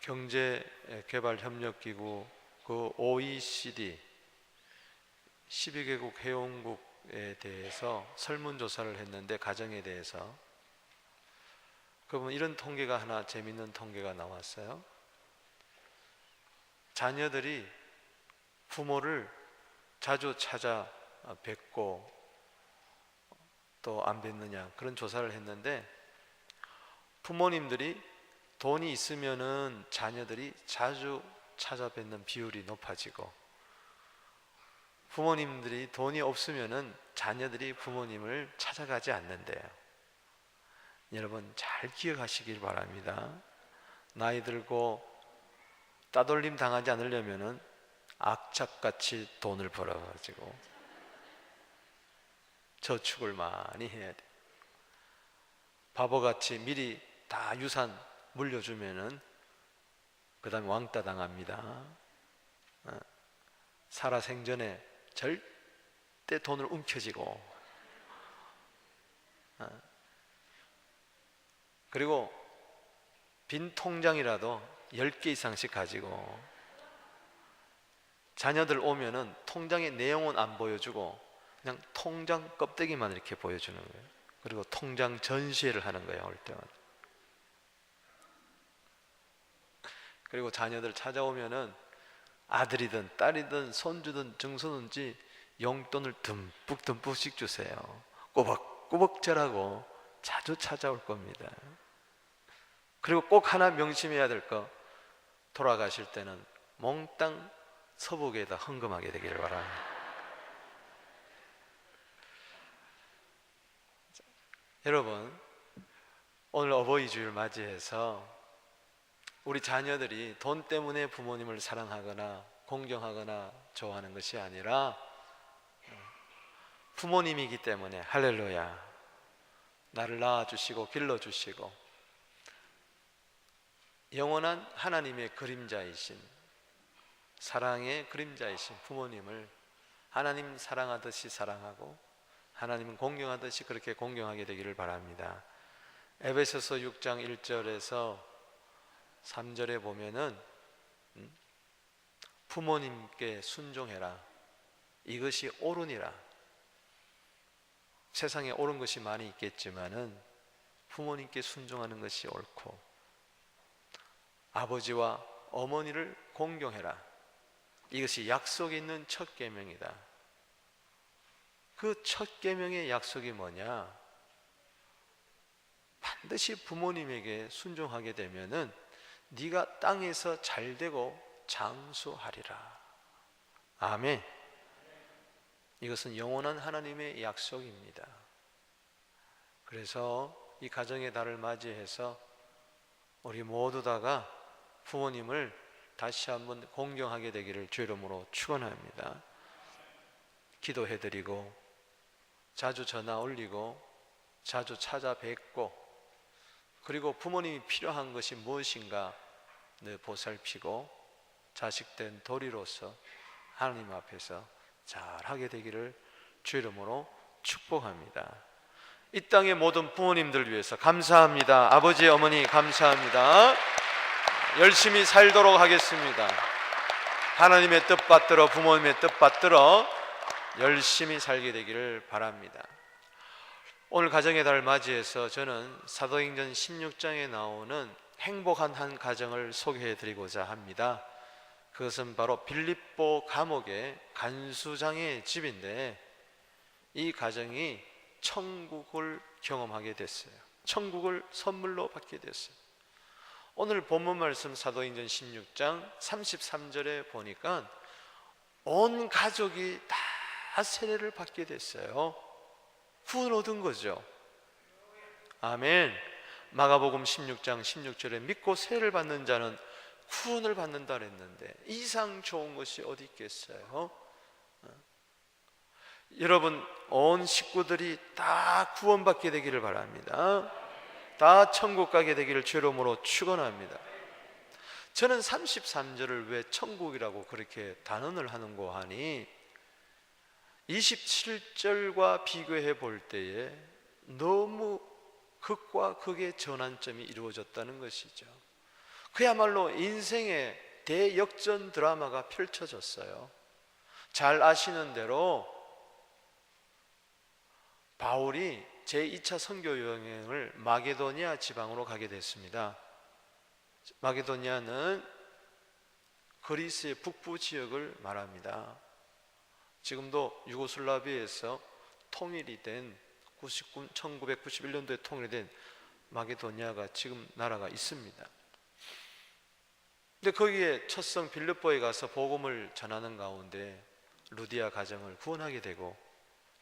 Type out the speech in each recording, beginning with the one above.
경제개발협력기구 그 OECD 12개국 회원국에 대해서 설문조사를 했는데 가정에 대해서 그러면 이런 통계가 하나 재밌는 통계가 나왔어요. 자녀들이 부모를 자주 찾아 뵙고 또 안 뵙느냐 그런 조사를 했는데 부모님들이 돈이 있으면은 자녀들이 자주 찾아뵙는 비율이 높아지고 부모님들이 돈이 없으면은 자녀들이 부모님을 찾아가지 않는데요. 여러분 잘 기억하시길 바랍니다. 나이 들고 따돌림 당하지 않으려면은 악착같이 돈을 벌어가지고 저축을 많이 해야 돼. 바보같이 미리 다 유산 물려주면은 그 다음에 왕따 당합니다. 살아생전에 절대 돈을 움켜쥐고 그리고 빈 통장이라도 10개 이상씩 가지고 자녀들 오면은 통장의 내용은 안 보여주고 그냥 통장 껍데기만 이렇게 보여주는 거예요. 그리고 통장 전시회를 하는 거예요. 올 때마다. 그리고 자녀들 찾아오면은 아들이든 딸이든 손주든 증손인지 용돈을 듬뿍듬뿍씩 주세요. 꼬박꼬박 절하고 자주 찾아올 겁니다. 그리고 꼭 하나 명심해야 될 거, 돌아가실 때는 몽땅 서복에다 헌금하게 되기를 바랍니다. 여러분, 오늘 어버이 주일 맞이해서 우리 자녀들이 돈 때문에 부모님을 사랑하거나 공경하거나 좋아하는 것이 아니라 부모님이기 때문에 할렐루야 나를 낳아주시고 길러주시고 영원한 하나님의 그림자이신 사랑의 그림자이신 부모님을 하나님 사랑하듯이 사랑하고 하나님은 공경하듯이 그렇게 공경하게 되기를 바랍니다. 에베소서 6장 1절에서 3절에 보면은 부모님께 순종해라 이것이 옳으니라. 세상에 옳은 것이 많이 있겠지만은 부모님께 순종하는 것이 옳고 아버지와 어머니를 공경해라 이것이 약속이 있는 첫 계명이다. 그 첫 계명의 약속이 뭐냐? 반드시 부모님에게 순종하게 되면은 네가 땅에서 잘되고 장수하리라. 아멘. 이것은 영원한 하나님의 약속입니다. 그래서 이 가정의 달을 맞이해서 우리 모두 다가 부모님을 다시 한번 공경하게 되기를 주 이름으로 축원합니다. 기도해드리고 자주 전화 올리고 자주 찾아뵙고 그리고 부모님이 필요한 것이 무엇인가 늘 보살피고 자식된 도리로서 하나님 앞에서 잘하게 되기를 주 이름으로 축복합니다. 이 땅의 모든 부모님들 위해서 감사합니다. 아버지 어머니 감사합니다. 열심히 살도록 하겠습니다. 하나님의 뜻 받들어 부모님의 뜻 받들어 열심히 살게 되기를 바랍니다. 오늘 가정의 달을 맞이해서 저는 사도행전 16장에 나오는 행복한 한 가정을 소개해 드리고자 합니다. 그것은 바로 빌립보 감옥의 간수장의 집인데 이 가정이 천국을 경험하게 됐어요. 천국을 선물로 받게 됐어요. 오늘 본문 말씀 사도행전 16장 33절에 보니까 온 가족이 다 세례를 받게 됐어요. 구원 얻은 거죠. 아멘. 마가복음 16장 16절에 믿고 세례를 받는 자는 구원을 받는다 그랬는데 이상 좋은 것이 어디 있겠어요? 여러분 온 식구들이 다 구원받게 되기를 바랍니다. 다 천국 가게 되기를 주 이름으로 축원합니다. 저는 33절을 왜 천국이라고 그렇게 단언을 하는고 하니 27절과 비교해 볼 때에 너무 극과 극의 전환점이 이루어졌다는 것이죠. 그야말로 인생의 대역전 드라마가 펼쳐졌어요. 잘 아시는 대로 바울이 제2차 선교 여행을 마게도니아 지방으로 가게 됐습니다. 마게도니아는 그리스의 북부 지역을 말합니다. 지금도 유고슬라비아에서 통일이 된 1991년도에 통일된 마게도니아가 지금 나라가 있습니다. 근데 거기에 첫성 빌립보에 가서 복음을 전하는 가운데 루디아 가정을 구원하게 되고,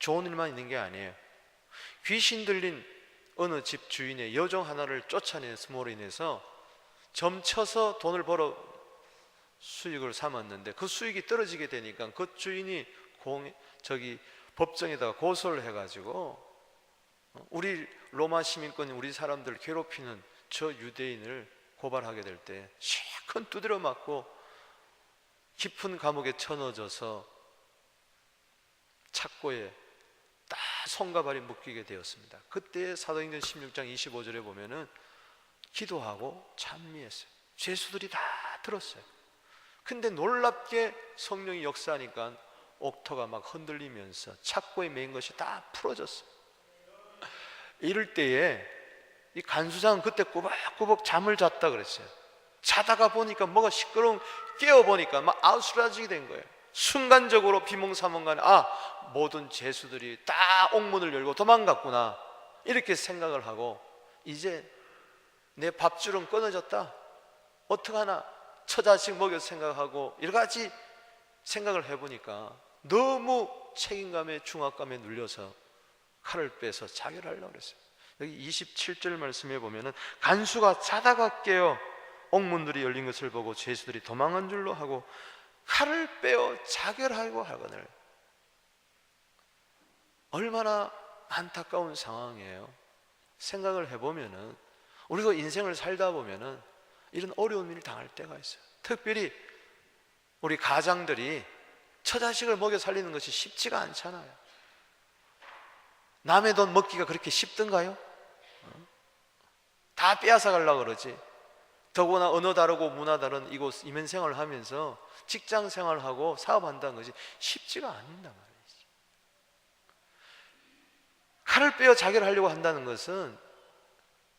좋은 일만 있는 게 아니에요. 귀신 들린 어느 집 주인의 여종 하나를 쫓아냈음으로 인해서 점쳐서 돈을 벌어 수익을 삼았는데, 그 수익이 떨어지게 되니까 그 주인이 법정에다가 고소를 해가지고 우리 로마 시민권, 우리 사람들 괴롭히는 저 유대인을 고발하게 될 때 실컷 두드려 맞고 깊은 감옥에 쳐넣어져서 착고에 딱 손과 발이 묶이게 되었습니다. 그때 사도행전 16장 25절에 보면은 기도하고 찬미했어요. 죄수들이 다 들었어요. 근데 놀랍게 성령이 역사하니까 옥토가 막 흔들리면서 착고에 매인 것이 다 풀어졌어요. 이럴 때에 이 간수장은 그때 꾸벅꾸벅 잠을 잤다 그랬어요. 자다가 보니까 뭐가 시끄러운, 깨어보니까 막 아우스라지게 된 거예요. 순간적으로 비몽사몽간에 모든 죄수들이 다 옥문을 열고 도망갔구나, 이렇게 생각을 하고, 이제 내 밥줄은 끊어졌다, 어떡하나, 처자식 먹여서 생각하고 여러 가지 생각을 해보니까 너무 책임감에 중압감에 눌려서 칼을 빼서 자결하려고 그랬어요. 여기 27절 말씀에 보면은 간수가 자다가 깨어 옥문들이 열린 것을 보고 죄수들이 도망한 줄로 하고 칼을 빼어 자결하고 하거늘. 얼마나 안타까운 상황이에요. 생각을 해보면은 우리도 인생을 살다 보면은 이런 어려운 일을 당할 때가 있어요. 특별히 우리 가장들이 처자식을 먹여 살리는 것이 쉽지가 않잖아요. 남의 돈 먹기가 그렇게 쉽던가요? 다 빼앗아 가려고 그러지. 더구나 언어 다르고 문화 다른 이곳 이민 생활을 하면서 직장 생활하고 사업한다는 것이 쉽지가 않는단 말이지. 칼을 빼어 자결하려고 한다는 것은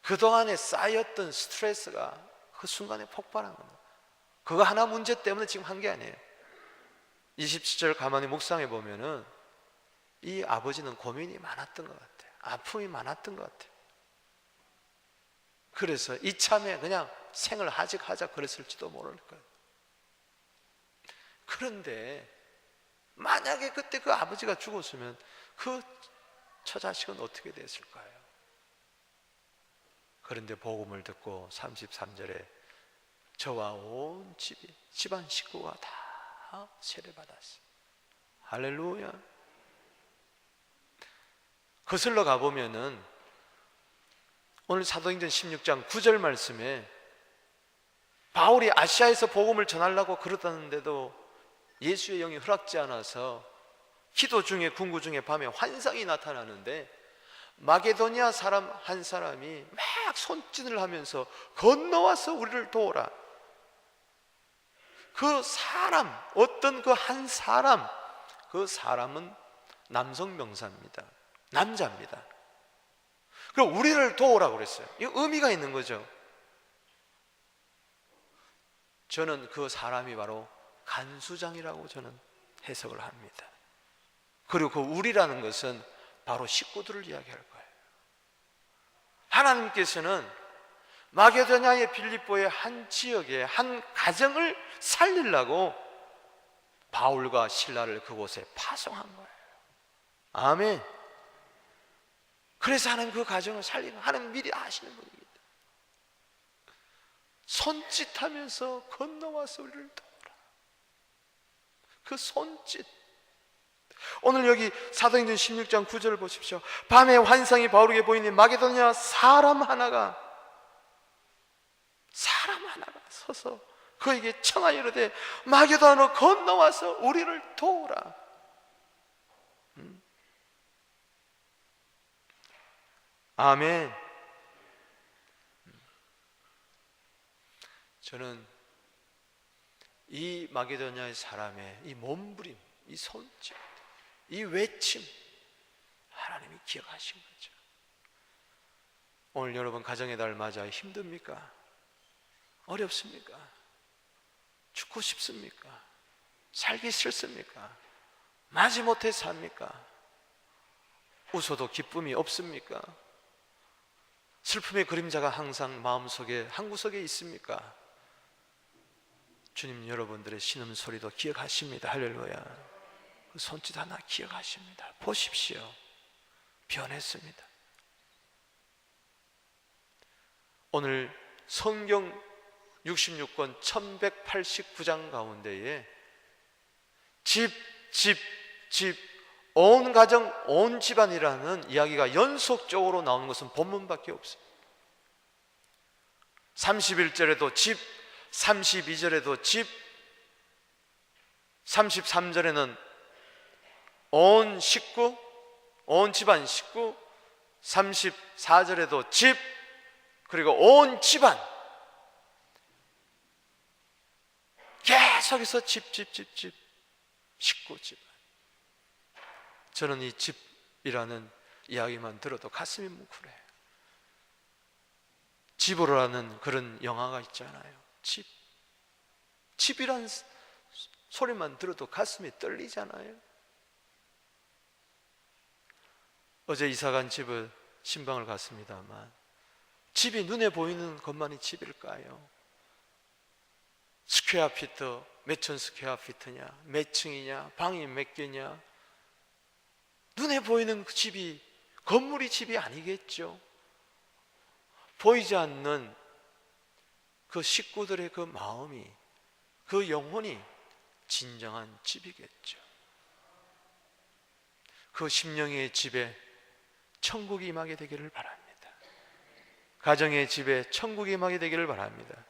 그동안에 쌓였던 스트레스가 그 순간에 폭발한 겁니다. 그거 하나 문제 때문에 지금 한 게 아니에요. 27절 가만히 묵상해 보면은 이 아버지는 고민이 많았던 것 같아요. 아픔이 많았던 것 같아요. 그래서 이참에 그냥 생을 하직하자 그랬을지도 모를 거예요. 그런데 만약에 그때 그 아버지가 죽었으면 그 처자식은 어떻게 됐을까요? 그런데 복음을 듣고 33절에 저와 온 집안 식구가 다 세례받았어요. 할렐루야. 거슬러 가보면은 오늘 사도행전 16장 9절 말씀에 바울이 아시아에서 복음을 전하려고 그러다는데도 예수의 영이 허락지 않아서 기도 중에 궁구 중에 밤에 환상이 나타나는데 마게도니아 사람 한 사람이 막 손짓을 하면서 건너와서 우리를 도우라. 그 사람, 어떤 그 한 사람, 그 사람은 남성 명사입니다. 남자입니다. 그럼 우리를 도우라고 그랬어요. 이 의미가 있는 거죠. 저는 그 사람이 바로 간수장이라고 저는 해석을 합니다. 그리고 그 우리라는 것은 바로 식구들을 이야기할 거예요. 하나님께서는 마게도냐의 빌립보의 한 지역의 한 가정을 살리려고 바울과 실라를 그곳에 파송한 거예요. 아멘. 그래서 하나님 그 가정을 살리는, 하나님 미리 아시는 분입니다. 손짓하면서 건너와서 우리를 도우라. 그 손짓. 오늘 여기 사도행전 16장 9절을 보십시오. 밤에 환상이 바울에게 보이니 마게도냐 사람 하나가 서서 그에게 청하여 이르되 마게도냐로 건너와서 우리를 도우라. 아멘. 저는 이 마게도냐의 사람의 이 몸부림, 이 손짓, 이 외침, 하나님이 기억하신 거죠. 오늘 여러분 가정의 달 맞아 힘듭니까? 어렵습니까? 죽고 싶습니까? 살기 싫습니까? 마지못해 삽니까? 웃어도 기쁨이 없습니까? 슬픔의 그림자가 항상 마음속에 한구석에 있습니까? 주님 여러분들의 신음소리도 기억하십니다. 할렐루야. 그 손짓 하나 기억하십니다. 보십시오. 변했습니다. 오늘 성경 66권 1189장 가운데에 집, 온 가정, 온 집안이라는 이야기가 연속적으로 나오는 것은 본문밖에 없습니다. 31절에도 집, 32절에도 집, 33절에는 온 식구, 온 집안 식구, 34절에도 집, 그리고 온 집안, 계속해서 집, 식구, 집안. 저는 이 집이라는 이야기만 들어도 가슴이 뭉클해요. 집으로라는 그런 영화가 있잖아요. 집이란 소리만 들어도 가슴이 떨리잖아요. 어제 이사간 집을 신방을 갔습니다만 집이 눈에 보이는 것만이 집일까요? 스퀘어 피트 몇천 스퀘어 피트냐, 몇 층이냐, 방이 몇 개냐, 눈에 보이는 그 집이, 건물이 집이 아니겠죠. 보이지 않는 그 식구들의 그 마음이, 그 영혼이 진정한 집이겠죠. 그 심령의 집에 천국이 임하게 되기를 바랍니다. 가정의 집에 천국이 임하게 되기를 바랍니다.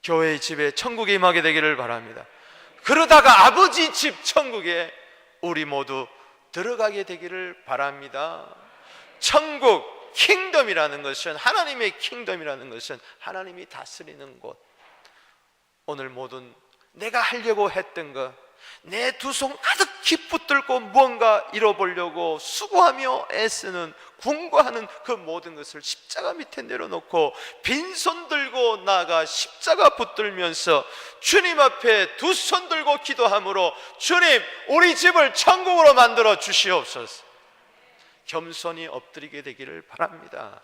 교회의 집에 천국이 임하게 되기를 바랍니다. 그러다가 아버지 집 천국에 우리 모두 들어가게 되기를 바랍니다. 천국, 킹덤이라는 것은, 하나님의 킹덤이라는 것은 하나님이 다스리는 곳. 오늘 모든 내가 하려고 했던 것, 내 두 손 가득히 붙들고 무언가 이뤄보려고 수고하며 애쓰는, 궁고하는 그 모든 것을 십자가 밑에 내려놓고 빈손 들고 나아가 십자가 붙들면서 주님 앞에 두 손 들고 기도함으로, 주님 우리 집을 천국으로 만들어 주시옵소서. 겸손히 엎드리게 되기를 바랍니다.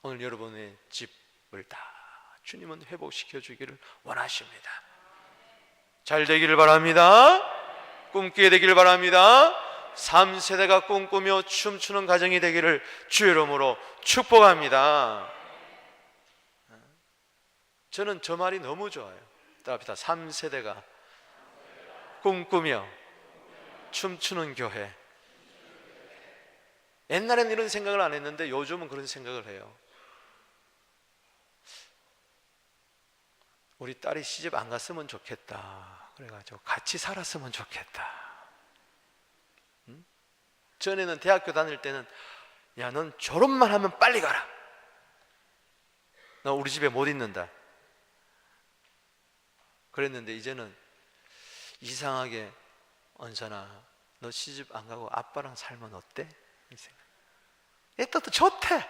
오늘 여러분의 집을 다 주님은 회복시켜 주기를 원하십니다. 잘 되기를 바랍니다. 꿈꾸게 되기를 바랍니다. 3세대가 꿈꾸며 춤추는 가정이 되기를 주의 이름으로 축복합니다. 저는 저 말이 너무 좋아요. 따라합시다. 3세대가 꿈꾸며 춤추는 교회. 옛날에는 이런 생각을 안 했는데 요즘은 그런 생각을 해요. 우리 딸이 시집 안 갔으면 좋겠다. 그래가지고 같이 살았으면 좋겠다. 전에는 대학교 다닐 때는, 야, 넌 졸업만 하면 빨리 가라. 너 우리 집에 못 있는다. 그랬는데 이제는 이상하게, 언선아, 너 시집 안 가고 아빠랑 살면 어때? 이 생각. 얘도 좋대.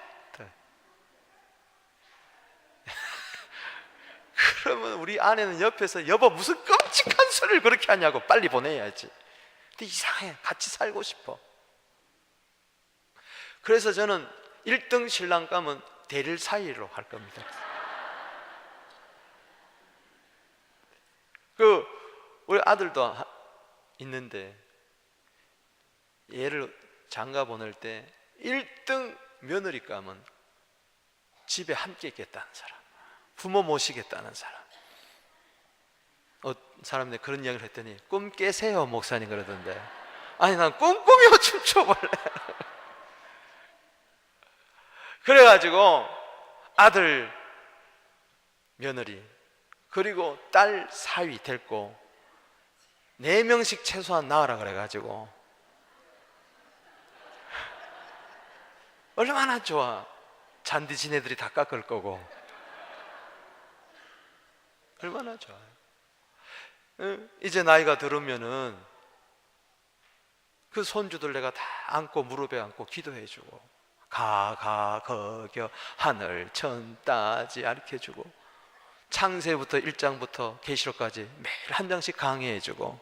그러면 우리 아내는 옆에서, 여보 무슨 끔찍한 소리를 그렇게 하냐고, 빨리 보내야지. 근데 이상해, 같이 살고 싶어. 그래서 저는 1등 신랑감은 대릴 사이로 할 겁니다. 우리 아들도 있는데 얘를 장가 보낼 때 1등 며느리감은 집에 함께 있겠다는 사람, 부모 모시겠다는 사람. 사람들이 그런 이야기를 했더니, 꿈 깨세요 목사님 그러던데. 아니, 난 꿈꾸며 춤춰볼래. 그래가지고 아들 며느리 그리고 딸 사위 데리고 4명씩 최소한 낳으라 그래가지고 얼마나 좋아. 잔디 지네들이 다 깎을 거고 얼마나 좋아요. 이제 나이가 들으면은 그 손주들 내가 다 안고 무릎에 안고 기도해주고, 가가 거겨 하늘 천 따지 가르쳐주고, 창세부터 1장부터 계시록까지 매일 한 장씩 강의해주고.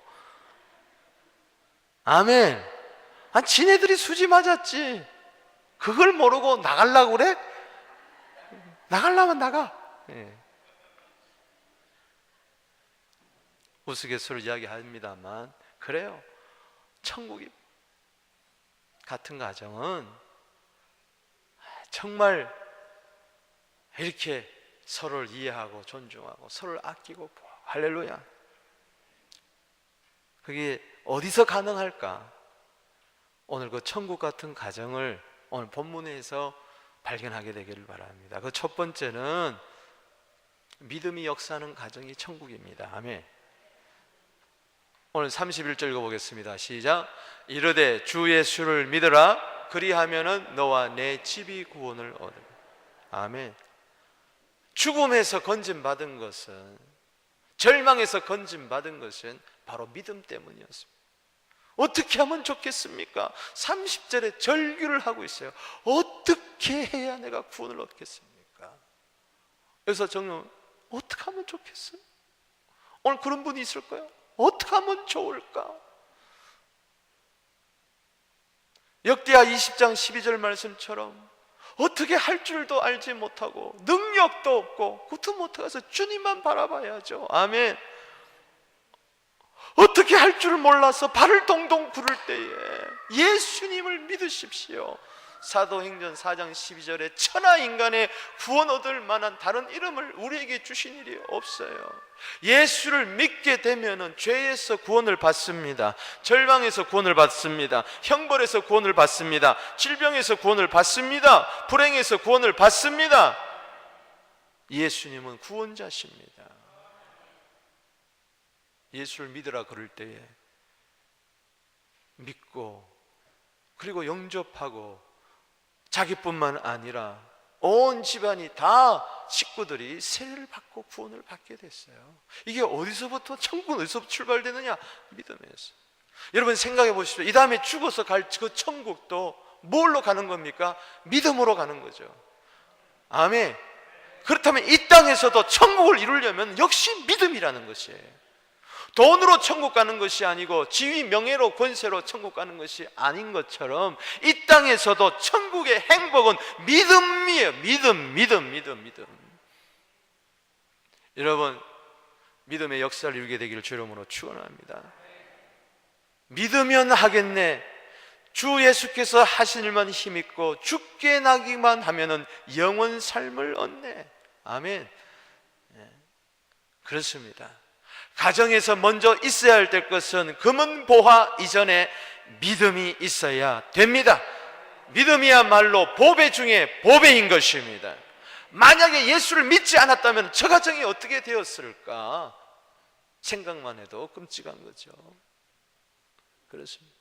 아멘. 지네들이 수지 맞았지. 그걸 모르고 나가려고 그래? 나가려면 나가. 우스갯소리로 이야기합니다만 그래요. 천국이 같은 가정은 정말 이렇게 서로를 이해하고 존중하고 서로를 아끼고, 할렐루야. 그게 어디서 가능할까? 오늘 그 천국 같은 가정을 오늘 본문에서 발견하게 되기를 바랍니다. 그 첫 번째는 믿음이 역사하는 가정이 천국입니다. 아멘. 오늘 31절 읽어보겠습니다. 시작. 이르되 주 예수를 믿으라. 그리하면은 너와 내 집이 구원을 얻으리라. 아멘. 죽음에서 건짐받은 것은, 절망에서 건짐받은 것은 바로 믿음 때문이었습니다. 어떻게 하면 좋겠습니까? 30절에 절규를 하고 있어요. 어떻게 해야 내가 구원을 얻겠습니까? 그래서 정녕 어떻게 하면 좋겠어요? 오늘 그런 분이 있을까요? 어떻게 하면 좋을까? 역대하 20장 12절 말씀처럼 어떻게 할 줄도 알지 못하고 능력도 없고 그것도 못해서 주님만 바라봐야죠. 아멘. 어떻게 할 줄 몰라서 발을 동동 구를 때에 예수님을 믿으십시오. 사도행전 4장 12절에 천하 인간의 구원 얻을 만한 다른 이름을 우리에게 주신 일이 없어요. 예수를 믿게 되면은 죄에서 구원을 받습니다. 절망에서 구원을 받습니다. 형벌에서 구원을 받습니다. 질병에서 구원을 받습니다. 불행에서 구원을 받습니다. 예수님은 구원자십니다. 예수를 믿으라 그럴 때에 믿고, 그리고 영접하고, 자기뿐만 아니라 온 집안이 다 식구들이 세례를 받고 구원을 받게 됐어요. 이게 어디서부터, 천국은 어디서부터 출발되느냐? 믿음에서. 여러분 생각해 보십시오. 이 다음에 죽어서 갈 그 천국도 뭘로 가는 겁니까? 믿음으로 가는 거죠. 아멘. 그렇다면 이 땅에서도 천국을 이루려면 역시 믿음이라는 것이에요. 돈으로 천국 가는 것이 아니고 지위, 명예로, 권세로 천국 가는 것이 아닌 것처럼 이 땅에서도 천국의 행복은 믿음이에요. 믿음. 여러분, 믿음의 역사를 이루게 되기를 주 이름으로 축원합니다. 믿으면 하겠네. 주 예수께서 하신 일만 힘있고 죽게 나기만 하면은 영원 삶을 얻네. 아멘. 그렇습니다. 가정에서 먼저 있어야 할 것은 금은 보화 이전에 믿음이 있어야 됩니다. 믿음이야말로 보배 중에 보배인 것입니다. 만약에 예수를 믿지 않았다면 저 가정이 어떻게 되었을까? 생각만 해도 끔찍한 거죠. 그렇습니다.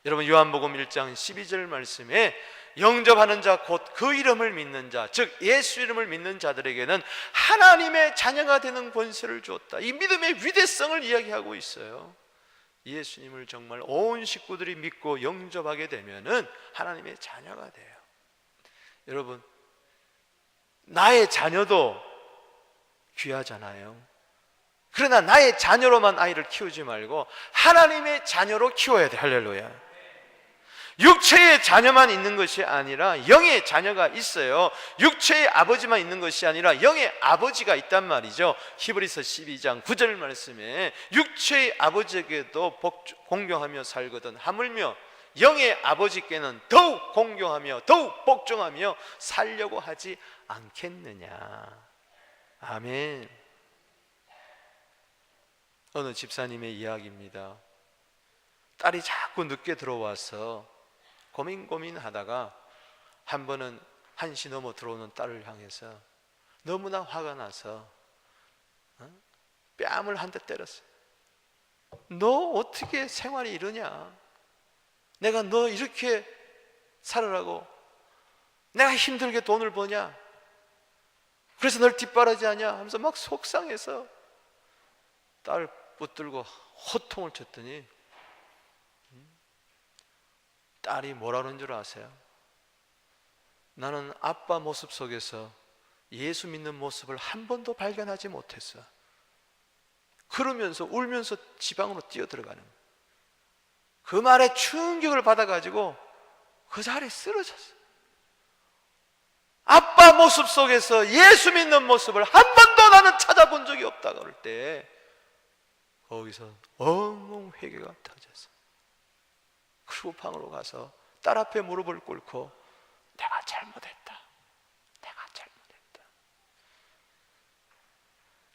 여러분, 요한복음 1장 12절 말씀에 영접하는 자 곧 그 이름을 믿는 자, 즉 예수 이름을 믿는 자들에게는 하나님의 자녀가 되는 권세를 주었다. 이 믿음의 위대성을 이야기하고 있어요. 예수님을 정말 온 식구들이 믿고 영접하게 되면은 하나님의 자녀가 돼요. 여러분, 나의 자녀도 귀하잖아요. 그러나 나의 자녀로만 아이를 키우지 말고 하나님의 자녀로 키워야 돼. 할렐루야. 육체의 자녀만 있는 것이 아니라 영의 자녀가 있어요. 육체의 아버지만 있는 것이 아니라 영의 아버지가 있단 말이죠. 히브리서 12장 9절 말씀에 육체의 아버지에게도 공경하며 살거든 하물며 영의 아버지께는 더욱 공경하며 더욱 복종하며 살려고 하지 않겠느냐. 아멘. 어느 집사님의 이야기입니다. 딸이 자꾸 늦게 들어와서 고민하다가 한 번은 1시 넘어 들어오는 딸을 향해서 너무나 화가 나서 뺨을 한 대 때렸어요. 너 어떻게 생활이 이러냐? 내가 너 이렇게 살으라고 내가 힘들게 돈을 버냐? 그래서 널 뒷바라지하냐 하면서 막 속상해서 딸 붙들고 호통을 쳤더니 딸이 뭐라는 줄 아세요? 나는 아빠 모습 속에서 예수 믿는 모습을 한 번도 발견하지 못했어. 그러면서 울면서 지방으로 뛰어들어가는 거예요. 그 말에 충격을 받아가지고 그 자리에 쓰러졌어. 아빠 모습 속에서 예수 믿는 모습을 한 번도 나는 찾아본 적이 없다 그럴 때 거기서 엉엉 회개가 터졌어. 그리고 방으로 가서 딸 앞에 무릎을 꿇고 내가 잘못했다.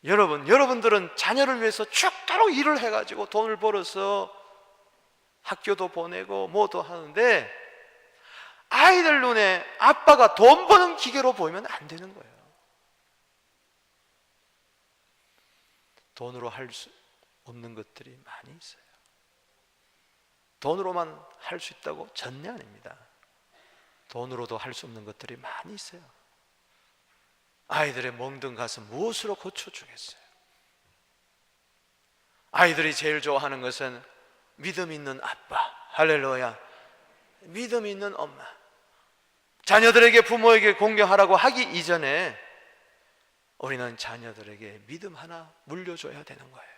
여러분들은 자녀를 위해서 죽도록 일을 해가지고 돈을 벌어서 학교도 보내고 뭐도 하는데 아이들 눈에 아빠가 돈 버는 기계로 보이면 안 되는 거예요. 돈으로 할 수 없는 것들이 많이 있어요. 돈으로만 할 수 있다고 전혀 아닙니다. 돈으로도 할 수 없는 것들이 많이 있어요. 아이들의 멍든 가슴 무엇으로 고쳐주겠어요? 아이들이 제일 좋아하는 것은 믿음 있는 아빠, 할렐루야, 믿음 있는 엄마. 자녀들에게 부모에게 공경하라고 하기 이전에 우리는 자녀들에게 믿음 하나 물려줘야 되는 거예요.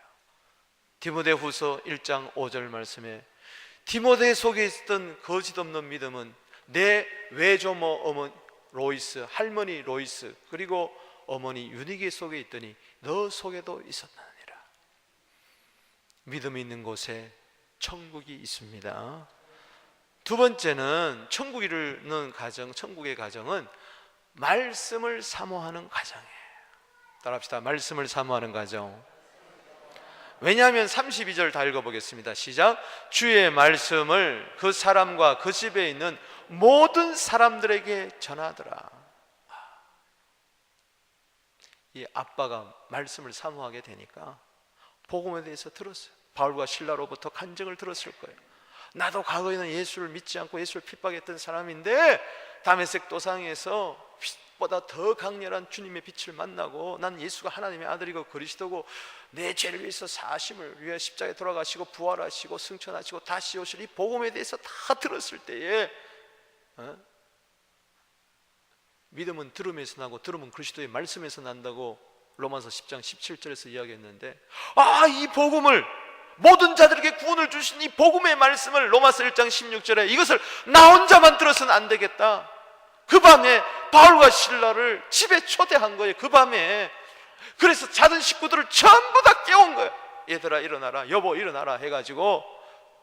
디모데후서 1장 5절 말씀에 디모데 속에 있던 거짓 없는 믿음은 내 외조모 어머니 로이스, 할머니 로이스, 그리고 어머니 유니게 속에 있더니 너 속에도 있었느니라. 믿음이 있는 곳에 천국이 있습니다. 두 번째는 천국이 이루는 가정, 천국의 가정은 말씀을 사모하는 가정이에요. 따라합시다. 말씀을 사모하는 가정. 왜냐하면 32절 다 읽어보겠습니다. 시작. 주의 말씀을 그 사람과 그 집에 있는 모든 사람들에게 전하더라. 이 아빠가 말씀을 사모하게 되니까 복음에 대해서 들었어요. 바울과 실라로부터 간증을 들었을 거예요. 나도 과거에는 예수를 믿지 않고 예수를 핍박했던 사람인데 다메섹 도상에서 빛보다 더 강렬한 주님의 빛을 만나고 난 예수가 하나님의 아들이고 그리스도고 내 죄를 위해서 사심을 위해 십자가에 돌아가시고 부활하시고 승천하시고 다시 오실 이 복음에 대해서 다 들었을 때에 믿음은 들음에서 나고 들음은 그리스도의 말씀에서 난다고 로마서 10장 17절에서 이야기했는데 이 복음을 모든 자들에게 구원을 주신 이 복음의 말씀을 로마서 1장 16절에 이것을 나 혼자만 들어서는 안 되겠다. 그 밤에 바울과 실라를 집에 초대한 거예요. 그 밤에. 그래서 자던 식구들을 전부 다 깨운 거예요. 얘들아 일어나라, 여보 일어나라 해가지고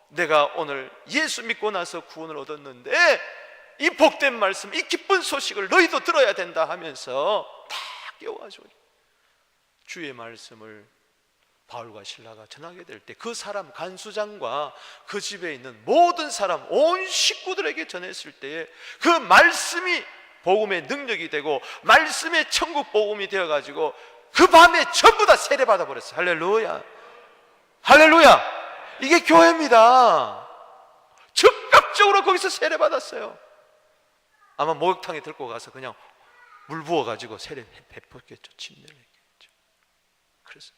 내가 오늘 예수 믿고 나서 구원을 얻었는데 이 복된 말씀, 이 기쁜 소식을 너희도 들어야 된다 하면서 다 깨워가지고 주의 말씀을 바울과 실라가 전하게 될 때 그 사람 간수장과 그 집에 있는 모든 사람 온 식구들에게 전했을 때에 그 말씀이 복음의 능력이 되고 말씀의 천국 복음이 되어가지고 그 밤에 전부 다 세례받아 버렸어요. 할렐루야, 할렐루야. 이게 교회입니다. 즉각적으로 거기서 세례받았어요. 아마 목욕탕에 들고 가서 그냥 물 부어가지고 세례 베풀겠죠. 침례를 했겠죠. 그래서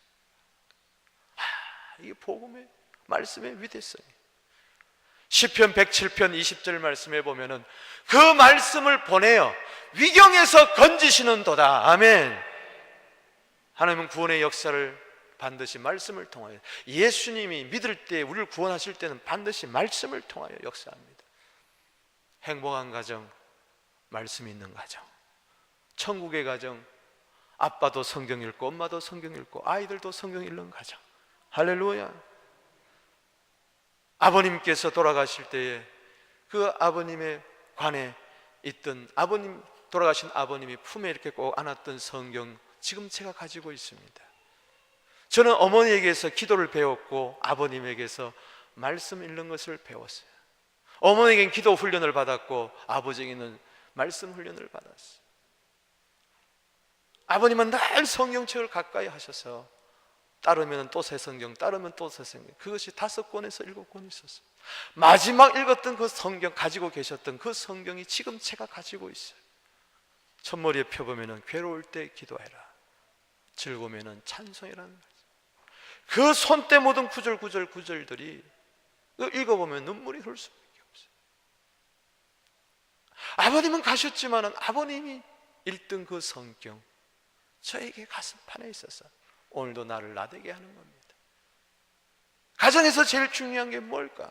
이게 복음의 말씀의 위대성이. 시편 107편 20절 말씀에 보면은 그 말씀을 보내어 위경에서 건지시는 도다. 아멘. 하나님은 구원의 역사를 반드시 말씀을 통하여, 예수님이 믿을 때 우리를 구원하실 때는 반드시 말씀을 통하여 역사합니다. 행복한 가정, 말씀 있는 가정. 천국의 가정, 아빠도 성경 읽고 엄마도 성경 읽고 아이들도 성경 읽는 가정. 할렐루야. 아버님께서 돌아가실 때에 그 아버님의 관에 있던 돌아가신 아버님이 품에 이렇게 꼭 안았던 성경 지금 제가 가지고 있습니다. 저는 어머니에게서 기도를 배웠고 아버님에게서 말씀 읽는 것을 배웠어요. 어머니에게는 기도 훈련을 받았고 아버지에게는 말씀 훈련을 받았어요. 아버님은 늘 성경책을 가까이 하셔서 따르면 또 새 성경, 따르면 또 새 성경, 그것이 5권에서 7권 있었어요. 마지막 읽었던 그 성경, 가지고 계셨던 그 성경이 지금 제가 가지고 있어요. 첫머리에 펴보면 괴로울 때 기도해라, 즐거우면 찬송이라는 말씀. 그 손때 모든 구절들이 읽어보면 눈물이 흐를 수밖에 없어요. 아버님은 가셨지만 아버님이 읽던 그 성경 저에게 가슴판에 있어서 오늘도 나를 나대게 하는 겁니다. 가정에서 제일 중요한 게 뭘까?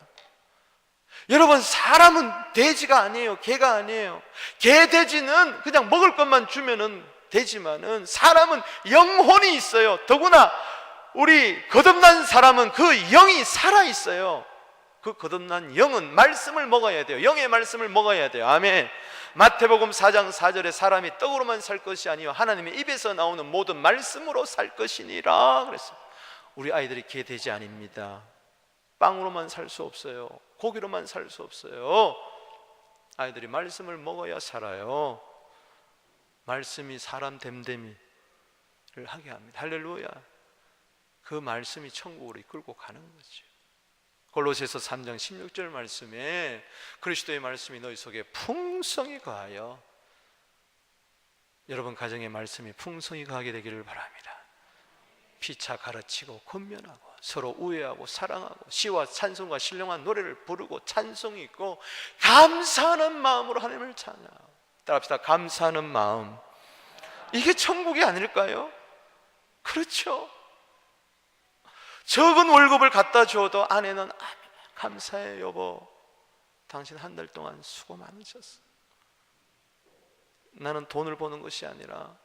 여러분, 사람은 돼지가 아니에요. 개가 아니에요. 개, 돼지는 그냥 먹을 것만 주면은 되지만은 사람은 영혼이 있어요. 더구나 우리 거듭난 사람은 그 영이 살아있어요. 그 거듭난 영은 말씀을 먹어야 돼요. 영의 말씀을 먹어야 돼요. 아멘. 마태복음 4장 4절에 사람이 떡으로만 살 것이 아니요 하나님의 입에서 나오는 모든 말씀으로 살 것이니라 그랬어요. 우리 아이들이 개, 돼지 아닙니다. 빵으로만 살 수 없어요. 고기로만 살 수 없어요. 아이들이 말씀을 먹어야 살아요. 말씀이 사람 됨됨이를 하게 합니다. 할렐루야. 그 말씀이 천국으로 이끌고 가는 거죠. 골로새서 3장 16절 말씀에 그리스도의 말씀이 너희 속에 풍성히 거하여, 여러분 가정의 말씀이 풍성히 거하게 되기를 바랍니다. 피차 가르치고 권면하고 서로 우애하고 사랑하고 시와 찬송과 신령한 노래를 부르고 찬송이 있고 감사하는 마음으로 하나님을 찬양하고. 따라합시다. 감사하는 마음. 이게 천국이 아닐까요? 그렇죠. 적은 월급을 갖다 줘도 아내는 감사해 여보, 당신 한 달 동안 수고 많으셨어. 나는 돈을 버는 것이 아니라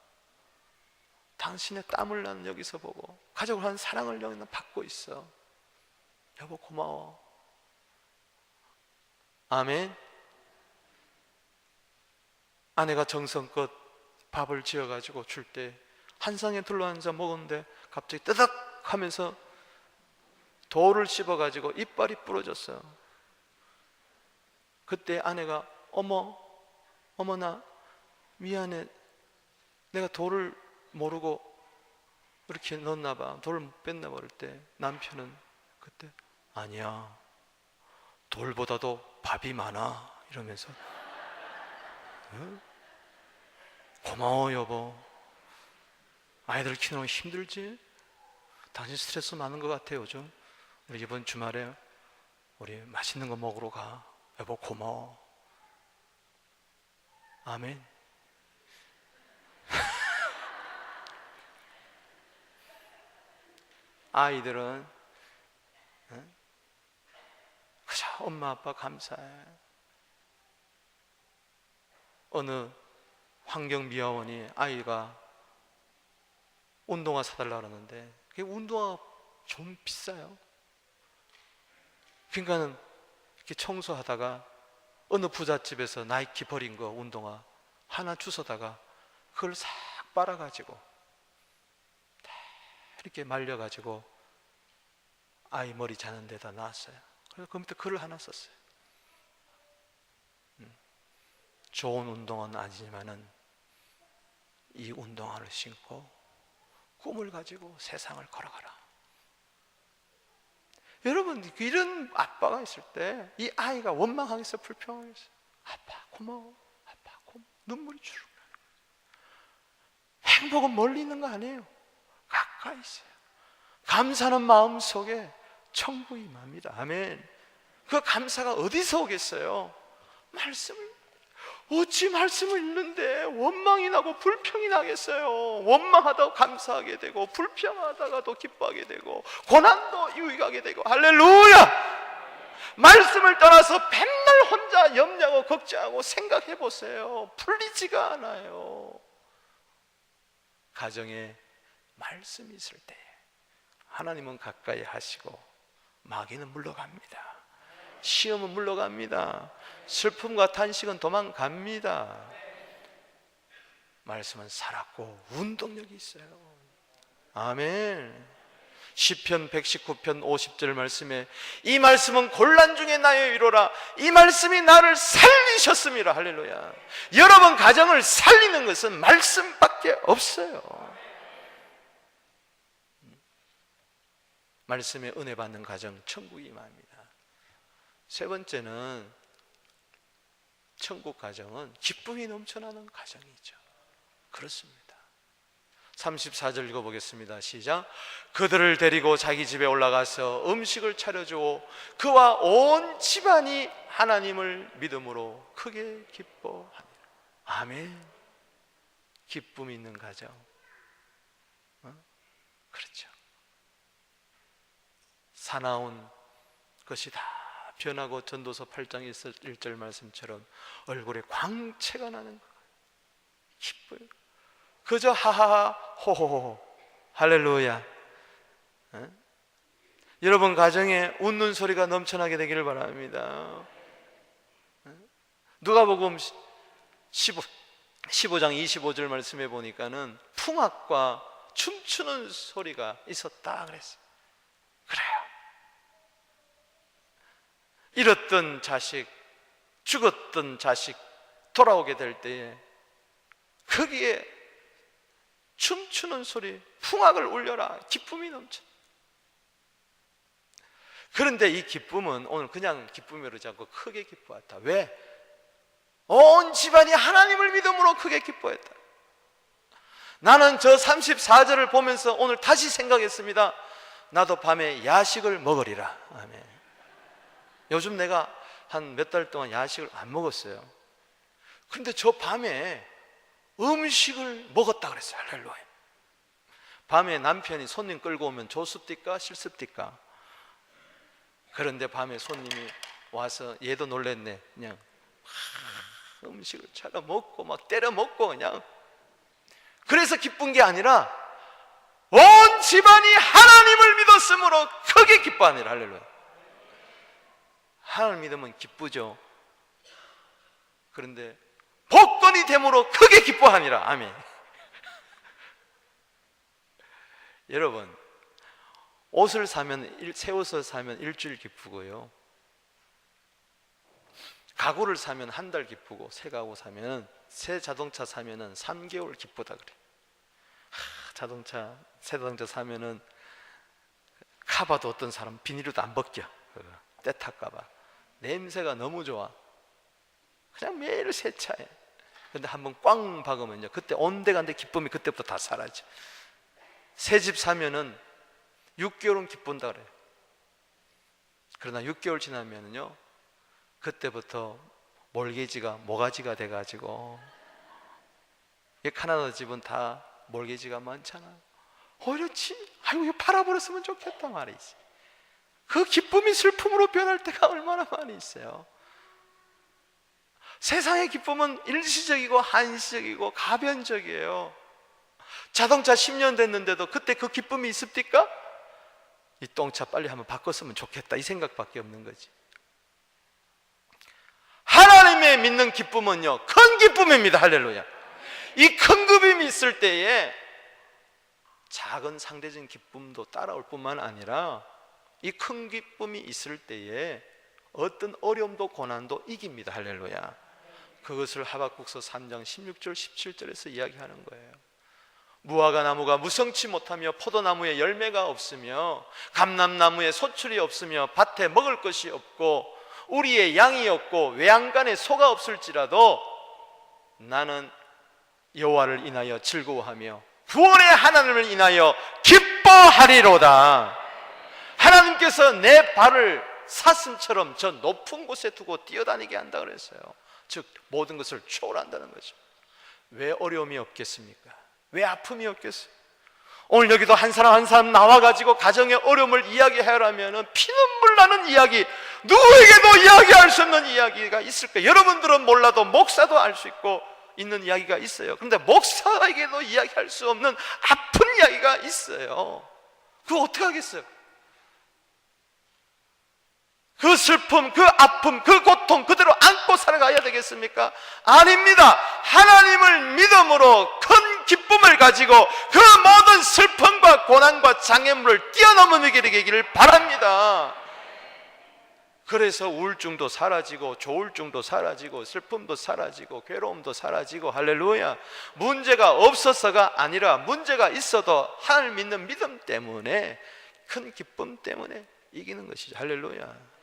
당신의 땀을 나는 여기서 보고 가족을 하는 사랑을 여기는 받고 있어. 여보 고마워. 아멘. 아내가 정성껏 밥을 지어가지고 줄 때 한 상에 둘러앉아 먹었는데 갑자기 뜨덕 하면서 돌을 씹어가지고 이빨이 부러졌어요. 그때 아내가 어머나 미안해, 내가 돌을 모르고 이렇게 넣었나 봐, 돌을 못 뺐나 봐. 그럴 때 남편은 그때 아니야, 돌보다도 밥이 많아 이러면서 응? 고마워 여보. 아이들 키우는 거 힘들지? 당신 스트레스 많은 것 같아요 요즘. 우리 이번 주말에 우리 맛있는 거 먹으러 가. 여보 고마워. 아멘. 아이들은 그저 엄마 아빠 감사해. 어느 환경미화원이 아이가 운동화 사달라 그러는데 그게 운동화 좀 비싸요. 그러니까는 이렇게 청소하다가 어느 부잣집에서 나이키 버린 거 운동화 하나 주워다가 그걸 싹 빨아가지고 이렇게 말려가지고 아이 머리 자는 데다 놨어요. 그래서 그 밑에 글을 하나 썼어요. 좋은 운동화는 아니지만은 이 운동화를 신고 꿈을 가지고 세상을 걸어가라. 여러분, 이런 아빠가 있을 때 이 아이가 원망하겠어요? 불평하겠어요? 아빠 고마워, 아빠 고마워. 눈물이 주르륵. 행복은 멀리 있는 거 아니에요. 가까이 있어요. 감사하는 마음 속에 천국이 임합니다. 아멘. 그 감사가 어디서 오겠어요? 말씀을, 어찌 말씀을 읽는데 원망이 나고 불평이 나겠어요? 원망하다가 감사하게 되고 불평하다가도 기뻐하게 되고 고난도 유익하게 되고. 할렐루야! 말씀을 떠나서 맨날 혼자 염려하고 걱정하고 생각해 보세요. 풀리지가 않아요. 가정에 말씀이 있을 때 하나님은 가까이 하시고 마귀는 물러갑니다. 시험은 물러갑니다. 슬픔과 탄식은 도망갑니다. 말씀은 살았고 운동력이 있어요. 아멘. 시편 119편 50절 말씀에 이 말씀은 곤란 중에 나의 위로라. 이 말씀이 나를 살리셨습니다. 할렐루야. 여러분 가정을 살리는 것은 말씀밖에 없어요. 말씀에 은혜 받는 가정 천국이 임합니다. 세 번째는 천국 가정은 기쁨이 넘쳐나는 가정이죠. 그렇습니다. 34절 읽어보겠습니다. 시작. 그들을 데리고 자기 집에 올라가서 음식을 차려주고 그와 온 집안이 하나님을 믿음으로 크게 기뻐하니라. 아멘. 기쁨이 있는 가정. 그렇죠. 사나운 것이 다 변하고 전도서 8장 1절 말씀처럼 얼굴에 광채가 나는 거예요. 기뻐요. 그저 하하하 호호호 할렐루야. 여러분 가정에 웃는 소리가 넘쳐나게 되기를 바랍니다. 누가복음 15장 25절 말씀해 보니까는 풍악과 춤추는 소리가 있었다 그랬어요. 그래요. 잃었던 자식, 죽었던 자식 돌아오게 될 때에 거기에 춤추는 소리, 풍악을 울려라. 기쁨이 넘쳐. 그런데 이 기쁨은 오늘 그냥 기쁨이 그러지 않고 크게 기뻐했다. 왜? 온 집안이 하나님을 믿음으로 크게 기뻐했다. 나는 저 34절을 보면서 오늘 다시 생각했습니다. 나도 밤에 야식을 먹으리라. 아멘. 요즘 내가 한 몇 달 동안 야식을 안 먹었어요. 그런데 저 밤에 음식을 먹었다 그랬어요. 할렐루야. 밤에 남편이 손님 끌고 오면 조습디까 실습디까? 그런데 밤에 손님이 와서 얘도 놀랬네. 그냥 음식을 차려 먹고 막 때려 먹고 그냥. 그래서 기쁜 게 아니라 온 집안이 하나님을 믿었으므로 크게 기뻐하니라. 할렐루야. 하나님을 믿으면 기쁘죠. 그런데 복권이 됨으로 크게 기뻐하니라. 아멘. 여러분, 옷을 사면, 새 옷을 사면 일주일 기쁘고요, 가구를 사면 한 달 기쁘고, 새 가구 사면, 새 자동차 사면은 3개월 기쁘다 그래. 새 자동차 사면은 카바도 어떤 사람 비닐도 안 벗겨. 때 탈까봐. 냄새가 너무 좋아. 그냥 매일 세차해. 근데 한번 꽝 박으면요, 그때 온데간데 기쁨이 그때부터 다 사라져. 새 집 사면은 6개월은 기쁜다 그래. 그러나 6개월 지나면은요, 그때부터 몰개지가 모가지가 돼가지고, 카나다 집은 다 몰개지가 많잖아. 어렵지? 아이고, 이거 팔아버렸으면 좋겠다 말이지. 그 기쁨이 슬픔으로 변할 때가 얼마나 많이 있어요. 세상의 기쁨은 일시적이고 한시적이고 가변적이에요. 자동차 10년 됐는데도 그때 그 기쁨이 있습니까? 이 똥차 빨리 한번 바꿨으면 좋겠다, 이 생각밖에 없는 거지. 하나님의 믿는 기쁨은요, 큰 기쁨입니다. 할렐루야. 이 큰 기쁨이 있을 때에 작은 상대적인 기쁨도 따라올 뿐만 아니라 이 큰 기쁨이 있을 때에 어떤 어려움도 고난도 이깁니다. 할렐루야. 그것을 하박국서 3장 16절 17절에서 이야기하는 거예요. 무화과 나무가 무성치 못하며 포도나무에 열매가 없으며 감람나무에 소출이 없으며 밭에 먹을 것이 없고 우리의 양이 없고 외양간에 소가 없을지라도 나는 여호와를 인하여 즐거워하며 구원의 하나님을 인하여 기뻐하리로다. 하나님께서 내 발을 사슴처럼 저 높은 곳에 두고 뛰어다니게 한다 그랬어요. 즉 모든 것을 초월한다는 거죠. 왜 어려움이 없겠습니까? 왜 아픔이 없겠어요? 오늘 여기도 한 사람 한 사람 나와가지고 가정의 어려움을 이야기하라면 피눈물 나는 이야기, 누구에게도 이야기할 수 없는 이야기가 있을 거예요. 여러분들은 몰라도 목사도 알 수 있고 있는 이야기가 있어요. 그런데 목사에게도 이야기할 수 없는 아픈 이야기가 있어요. 그거 어떻게 하겠어요? 그 슬픔, 그 아픔, 그 고통 그대로 안고 살아가야 되겠습니까? 아닙니다. 하나님을 믿음으로 큰 기쁨을 가지고 그 모든 슬픔과 고난과 장애물을 뛰어넘게 되기를 바랍니다. 그래서 우울증도 사라지고 조울증도 사라지고 슬픔도 사라지고 괴로움도 사라지고, 할렐루야. 문제가 없어서가 아니라 문제가 있어도 하나님을 믿는 믿음 때문에, 큰 기쁨 때문에 이기는 것이죠. 할렐루야.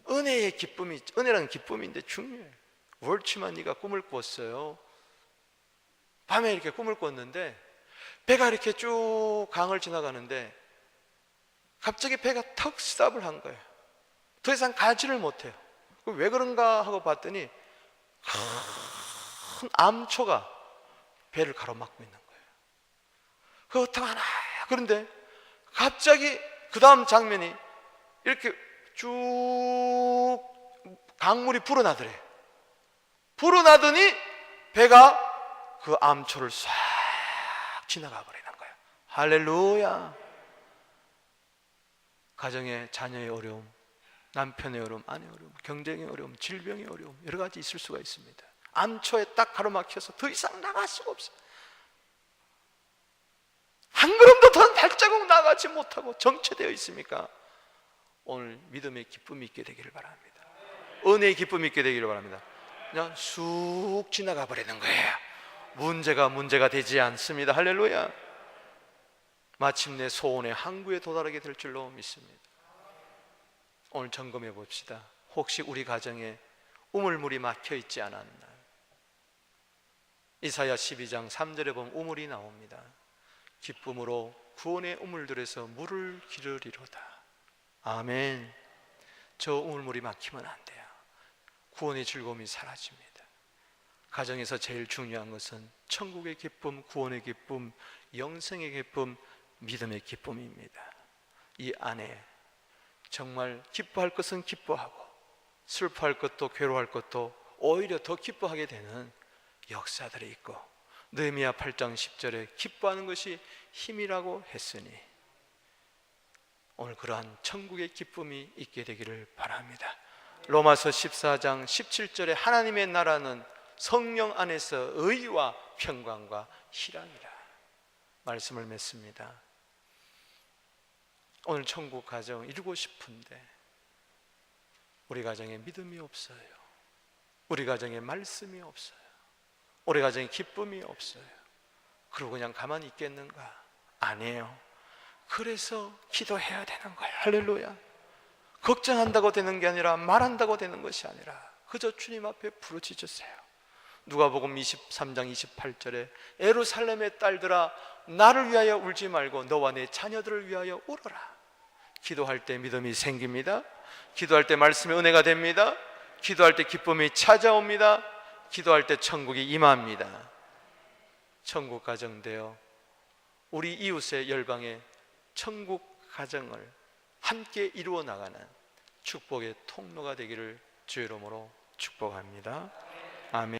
은혜의 기쁨이, 은혜라는 기쁨인데 중요해요. 옳지만 네가 꿈을 꿨어요. 밤에 이렇게 꿈을 꿨는데 배가 이렇게 쭉 강을 지나가는데 갑자기 배가 턱 스탑을 한 거예요. 더 이상 가지를 못해요. 왜 그런가 하고 봤더니 큰 암초가 배를 가로막고 있는 거예요. 그 어떡하나. 그런데 갑자기 그 다음 장면이 이렇게 쭉 강물이 불어나더래. 불어나더니 배가 그 암초를 싹 지나가 버리는 거예요. 할렐루야. 가정의 자녀의 어려움, 남편의 어려움, 아내의 어려움, 경쟁의 어려움, 질병의 어려움 여러 가지 있을 수가 있습니다. 암초에 딱 가로막혀서 더 이상 나갈 수가 없어요. 한 걸음도 더 발자국 나가지 못하고 정체되어 있습니까? 오늘 믿음의 기쁨이 있게 되기를 바랍니다. 은혜의 기쁨이 있게 되기를 바랍니다. 그냥 쑥 지나가 버리는 거예요. 문제가 되지 않습니다. 할렐루야. 마침내 소원의 항구에 도달하게 될 줄로 믿습니다. 오늘 점검해 봅시다. 혹시 우리 가정에 우물물이 막혀 있지 않았나? 이사야 12장 3절에 보면 우물이 나옵니다. 기쁨으로 구원의 우물들에서 물을 기르리로다. 아멘. 저 우물물이 막히면 안 돼요. 구원의 즐거움이 사라집니다. 가정에서 제일 중요한 것은 천국의 기쁨, 구원의 기쁨, 영생의 기쁨, 믿음의 기쁨입니다. 이 안에 정말 기뻐할 것은 기뻐하고 슬퍼할 것도 괴로워할 것도 오히려 더 기뻐하게 되는 역사들이 있고, 느헤미야 8장 10절에 기뻐하는 것이 힘이라고 했으니 오늘 그러한 천국의 기쁨이 있게 되기를 바랍니다. 로마서 14장 17절에 하나님의 나라는 성령 안에서 의와 평강과 희락이라 말씀을 맺습니다. 오늘 천국 가정 이루고 싶은데 우리 가정에 믿음이 없어요. 우리 가정에 말씀이 없어요. 우리 가정에 기쁨이 없어요. 그러고 그냥 가만히 있겠는가? 아니에요. 그래서 기도해야 되는 거예요. 할렐루야. 걱정한다고 되는 게 아니라 말한다고 되는 것이 아니라 그저 주님 앞에 부르짖으세요. 누가복음 23장 28절에 예루살렘의 딸들아 나를 위하여 울지 말고 너와 내 자녀들을 위하여 울어라. 기도할 때 믿음이 생깁니다. 기도할 때 말씀의 은혜가 됩니다. 기도할 때 기쁨이 찾아옵니다. 기도할 때 천국이 임합니다. 천국 가정 되어 우리 이웃의 열방의 천국 가정을 함께 이루어 나가는 축복의 통로가 되기를 주의 이름으로 축복합니다. 아멘.